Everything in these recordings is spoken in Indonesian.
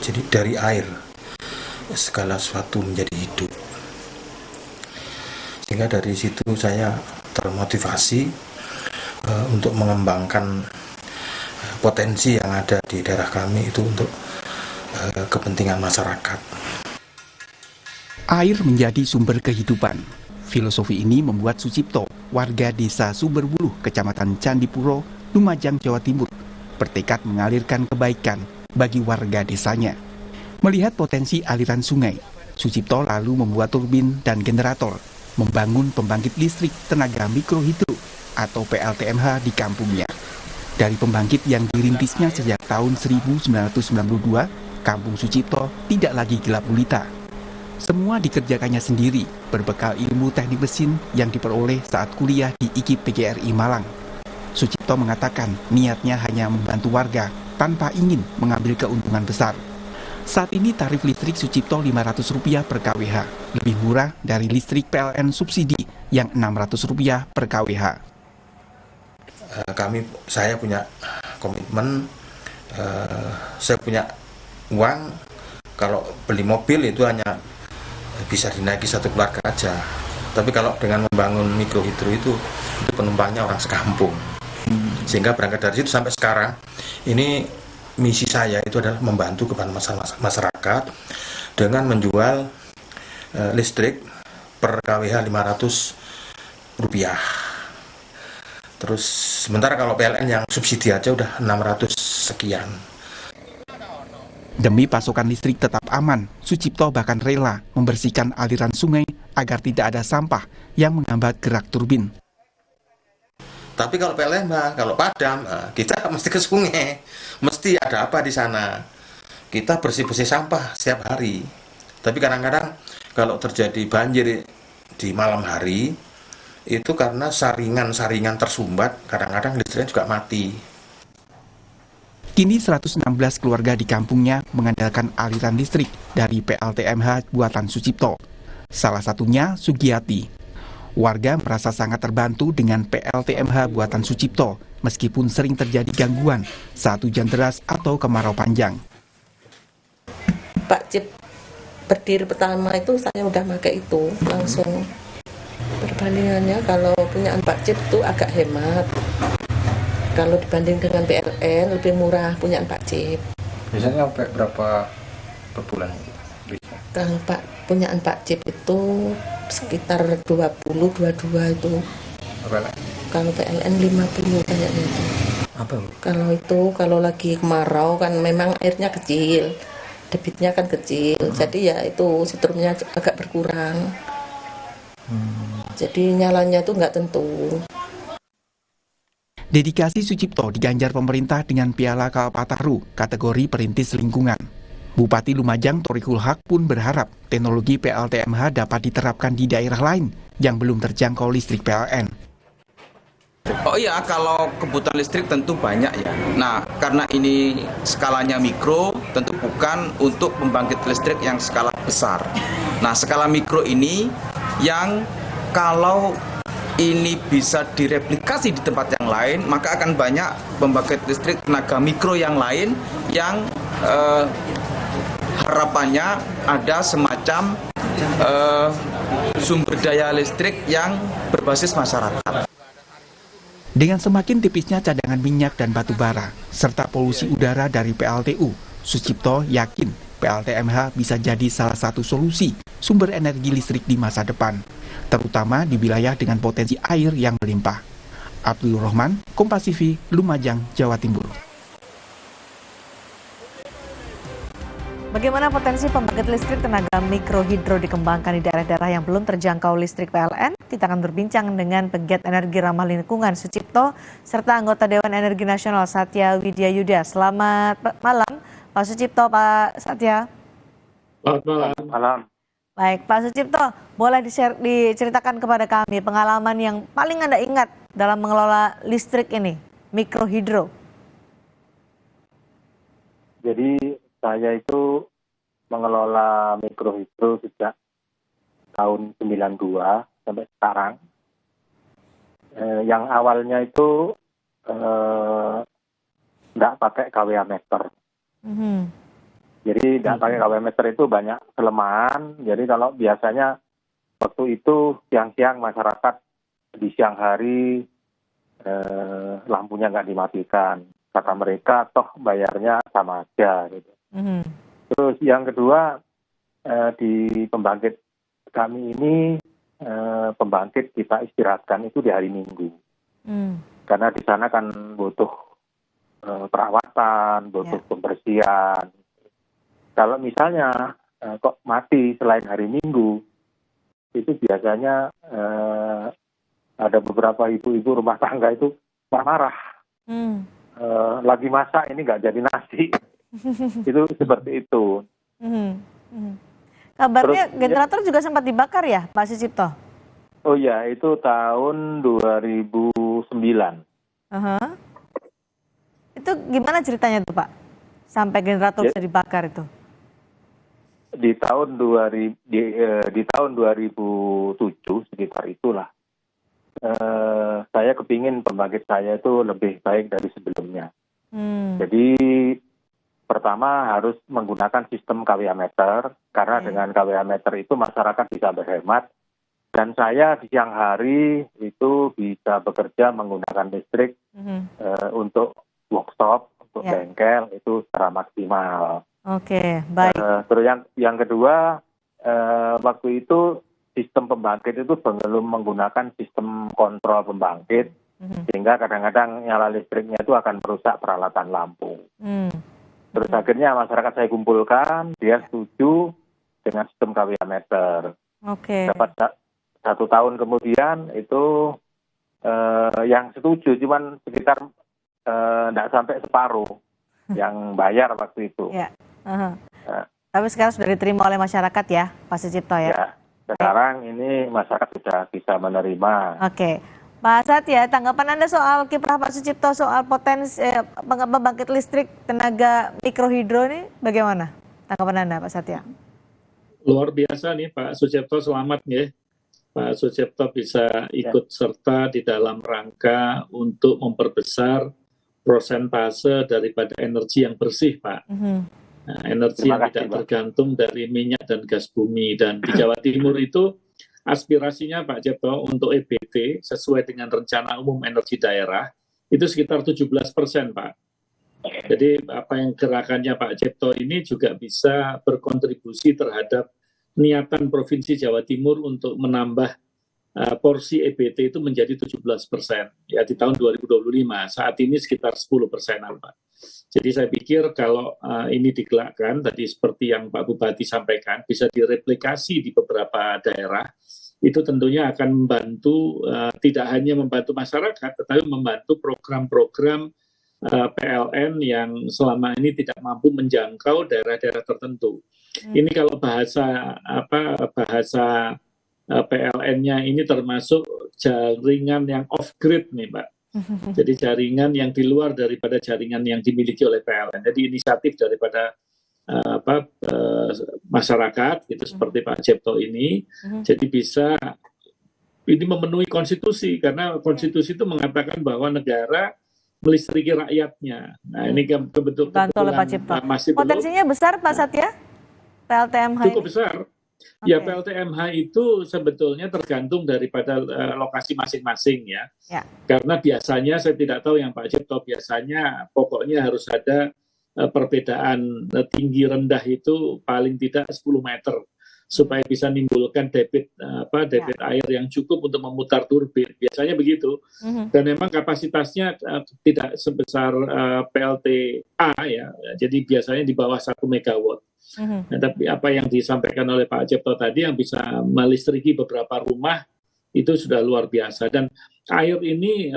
Jadi dari air segala sesuatu menjadi hidup. Sehingga dari situ saya termotivasi untuk mengembangkan potensi yang ada di daerah kami itu untuk kepentingan masyarakat. Air menjadi sumber kehidupan. Filosofi ini membuat Sucipto, warga desa Sumberwuluh, Kecamatan Candipuro, Lumajang, Jawa Timur, bertekad mengalirkan kebaikan bagi warga desanya. Melihat potensi aliran sungai, Sucipto lalu membuat turbin dan generator, membangun pembangkit listrik tenaga mikrohidro atau PLTMH di kampungnya. Dari pembangkit yang dirintisnya sejak tahun 1992, Kampung Sucipto tidak lagi gelap gulita. Semua dikerjakannya sendiri, berbekal ilmu teknik mesin yang diperoleh saat kuliah di IKIP PGRI Malang. Sucipto mengatakan niatnya hanya membantu warga tanpa ingin mengambil keuntungan besar. Saat ini tarif listrik Sucipto Rp500 per kWh, lebih murah dari listrik PLN subsidi yang Rp600 per kWh. Saya punya komitmen, saya punya uang, kalau beli mobil itu hanya bisa dinaiki satu keluarga aja. Tapi kalau dengan membangun mikrohidro itu penumpangnya orang sekampung. Sehingga berangkat dari situ sampai sekarang, ini misi saya itu adalah membantu kepada masyarakat dengan menjual listrik per kWh Rp500. Terus sementara kalau PLN yang subsidi aja udah 600 sekian. Demi pasokan listrik tetap aman, Sucipto bahkan rela membersihkan aliran sungai agar tidak ada sampah yang menghambat gerak turbin. Tapi kalau PLN, kalau padam, kita mesti ke sungai, mesti ada apa di sana. Kita bersih-bersih sampah setiap hari. Tapi kadang-kadang kalau terjadi banjir di malam hari, itu karena saringan-saringan tersumbat, kadang-kadang listriknya juga mati. Kini 116 keluarga di kampungnya mengandalkan aliran listrik dari PLTMH buatan Sucipto. Salah satunya Sugiyati. Warga merasa sangat terbantu dengan PLTMH buatan Sucipto, meskipun sering terjadi gangguan saat hujan deras atau kemarau panjang. Pak Cip berdiri pertama itu saya udah pakai itu langsung. Perbandingannya kalau punyaan Pak Cip itu agak hemat. Kalau dibanding dengan PLN lebih murah punyaan Pak Cip. Biasanya sampai berapa per bulan? Kalau punyaan Pak Cip itu sekitar 20-22 itu. Kalau PLN 50 kayaknya itu. Apa? Kalau lagi kemarau kan memang airnya kecil, debitnya kan kecil, jadi ya itu setrumnya agak berkurang. Jadi nyalanya itu nggak tentu. Dedikasi Sucipto diganjar pemerintah dengan Piala Kalpataru kategori perintis lingkungan. Bupati Lumajang Thoriqul Haq pun berharap teknologi PLTMH dapat diterapkan di daerah lain yang belum terjangkau listrik PLN. Oh iya, kalau kebutuhan listrik tentu banyak ya. Nah, karena ini skalanya mikro, tentu bukan untuk pembangkit listrik yang skala besar. Nah, skala mikro ini yang kalau ini bisa direplikasi di tempat yang lain, maka akan banyak pembangkit listrik tenaga mikro yang lain yang harapannya ada semacam sumber daya listrik yang berbasis masyarakat. Dengan semakin tipisnya cadangan minyak dan batu bara, serta polusi udara dari PLTU, Sucipto yakin PLTMH bisa jadi salah satu solusi sumber energi listrik di masa depan, terutama di wilayah dengan potensi air yang melimpah. Abdul Rahman, Kompas TV, Lumajang, Jawa Timur. Bagaimana potensi pembangkit listrik tenaga mikrohidro dikembangkan di daerah-daerah yang belum terjangkau listrik PLN? Kita akan berbincang dengan pegiat energi ramah lingkungan Sucipto serta anggota Dewan Energi Nasional Satya Widyayuda. Selamat malam, Pak Sucipto, Pak Satya. Selamat malam. Baik, Pak Sucipto, boleh diceritakan kepada kami pengalaman yang paling Anda ingat dalam mengelola listrik ini, mikrohidro? Jadi saya itu mengelola mikrohidro sejak tahun 92 sampai sekarang. Yang awalnya itu nggak pakai kWh meter. Jadi tidak pakai KW meter itu banyak kelemahan. Jadi kalau biasanya waktu itu siang-siang masyarakat di siang hari lampunya nggak dimatikan. Kata mereka toh bayarnya sama aja gitu. Terus yang kedua di pembangkit kami ini pembangkit kita istirahatkan itu di hari Minggu. Karena di sana kan butuh perawatan, butuh pembersihan. Kalau misalnya kok mati selain hari Minggu, itu biasanya ada beberapa ibu-ibu rumah tangga itu marah. Lagi masak ini nggak jadi nasi. Itu seperti itu. Kabarnya Terus, generator juga sempat dibakar ya, Pak Sucipto? Oh ya, itu tahun 2009. Itu gimana ceritanya tuh Pak? Sampai generator bisa dibakar itu? Di tahun 2007 sekitar itulah. Saya kepingin pembangkit saya itu lebih baik dari sebelumnya. Jadi pertama harus menggunakan sistem KWA meter, karena dengan KWA meter itu masyarakat bisa berhemat. Dan saya di siang hari itu bisa bekerja menggunakan listrik untuk workshop, untuk bengkel itu secara maksimal. Oke, baik. Terus yang kedua, waktu itu sistem pembangkit itu belum menggunakan sistem kontrol pembangkit, sehingga kadang-kadang nyala listriknya itu akan merusak peralatan lampu. Terus akhirnya masyarakat saya kumpulkan, dia setuju dengan sistem KWA meter. Dapat 1 tahun kemudian itu yang setuju cuman sekitar tidak sampai separuh yang bayar waktu itu. Tapi sekarang sudah diterima oleh masyarakat ya, Pak Sucipto ya? Sekarang ini masyarakat sudah bisa menerima. Oke. Pak Satya, tanggapan Anda soal kiprah Pak Sucipto soal potensi pembangkit listrik tenaga mikrohidro ini bagaimana? Tanggapan Anda, Pak Satya? Luar biasa nih Pak Sucipto, selamat ya. Pak Sucipto bisa ikut serta di dalam rangka untuk memperbesar prosentase daripada energi yang bersih, Pak. Nah, energi yang tidak tergantung dari minyak dan gas bumi. Dan di Jawa Timur itu aspirasinya Pak Cipto untuk EBT sesuai dengan rencana umum energi daerah itu sekitar 17%, Pak. Jadi apa yang gerakannya Pak Cipto ini juga bisa berkontribusi terhadap niatan Provinsi Jawa Timur untuk menambah porsi EBT itu menjadi 17% ya di tahun 2025. Saat ini sekitar 10%-an, Pak. Jadi saya pikir kalau ini digelakkan, tadi seperti yang Pak Bupati sampaikan, bisa direplikasi di beberapa daerah, itu tentunya akan membantu, tidak hanya membantu masyarakat, tetapi membantu program-program PLN yang selama ini tidak mampu menjangkau daerah-daerah tertentu. Ini kalau bahasa PLN-nya ini termasuk jaringan yang off-grid nih, Pak. Jadi jaringan yang di luar daripada jaringan yang dimiliki oleh PLN. Jadi inisiatif daripada masyarakat, gitu seperti Pak Cipto ini. Jadi bisa ini memenuhi konstitusi, karena konstitusi itu mengatakan bahwa negara melistriki rakyatnya. Nah ini kebetulan masih potensinya belum. Besar Pak Satya? PLTMH cukup besar. Ya PLTMH itu sebetulnya tergantung daripada lokasi masing-masing ya. Karena biasanya saya tidak tahu yang Pak Cipto, biasanya pokoknya harus ada perbedaan tinggi rendah itu paling tidak 10 meter supaya bisa menimbulkan debit air yang cukup untuk memutar turbin. Biasanya begitu. Dan memang kapasitasnya tidak sebesar PLTA ya. Jadi biasanya di bawah 1 megawatt. Nah, tapi apa yang disampaikan oleh Pak Cipto tadi yang bisa melistriki beberapa rumah itu sudah luar biasa. Dan air ini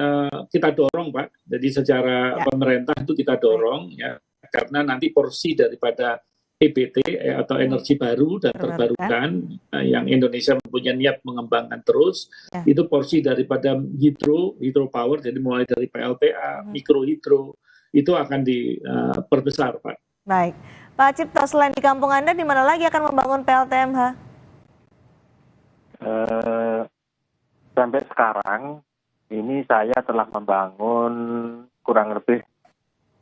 kita dorong, Pak. Jadi secara pemerintah itu kita dorong ya, karena nanti porsi daripada EBT atau energi baru dan terbarukan yang Indonesia mempunyai niat mengembangkan terus, itu porsi daripada hydropower, jadi mulai dari PLTA, mikrohidro, itu akan diperbesar, Pak. Baik. Pak Cipto, selain di kampung Anda, di mana lagi akan membangun PLTMH? Sampai sekarang, ini saya telah membangun kurang lebih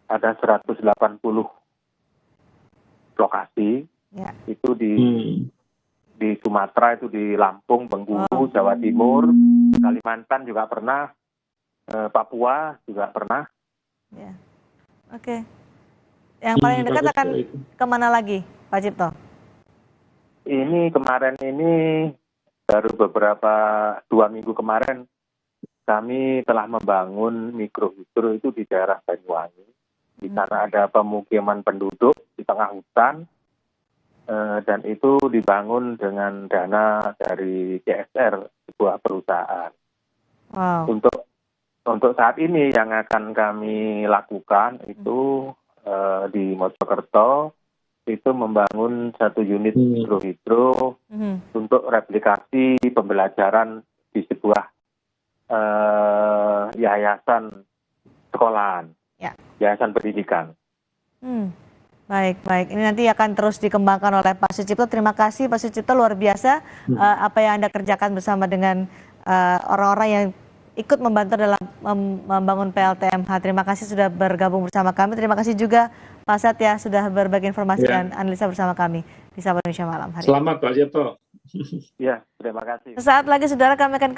ada 180 lokasi. Ya. Itu di Sumatera, itu di Lampung, Bengkulu, Jawa Timur, Kalimantan juga pernah, Papua juga pernah. Ya. Oke. Yang paling dekat akan kemana lagi, Pak Cipto? Ini kemarin ini baru beberapa 2 minggu kemarin kami telah membangun mikrohidro itu di daerah Banyuwangi. Di sana ada pemukiman penduduk di tengah hutan, dan itu dibangun dengan dana dari CSR, sebuah perusahaan. Wow. Untuk saat ini yang akan kami lakukan itu di Mojokerto itu membangun 1 unit mikrohidro untuk replikasi pembelajaran di sebuah yayasan sekolahan, yayasan pendidikan. Baik. Ini nanti akan terus dikembangkan oleh Pak Sucipto. Terima kasih Pak Sucipto, luar biasa apa yang Anda kerjakan bersama dengan orang-orang yang ikut membantu dalam membangun PLTMH. Terima kasih sudah bergabung bersama kami. Terima kasih juga Pak Satya sudah berbagi informasi dan analisa bersama kami di Sapa Indonesia Malam hari ini. Selamat Pak Cipto. Ya, terima kasih. Sesaat lagi saudara kami akan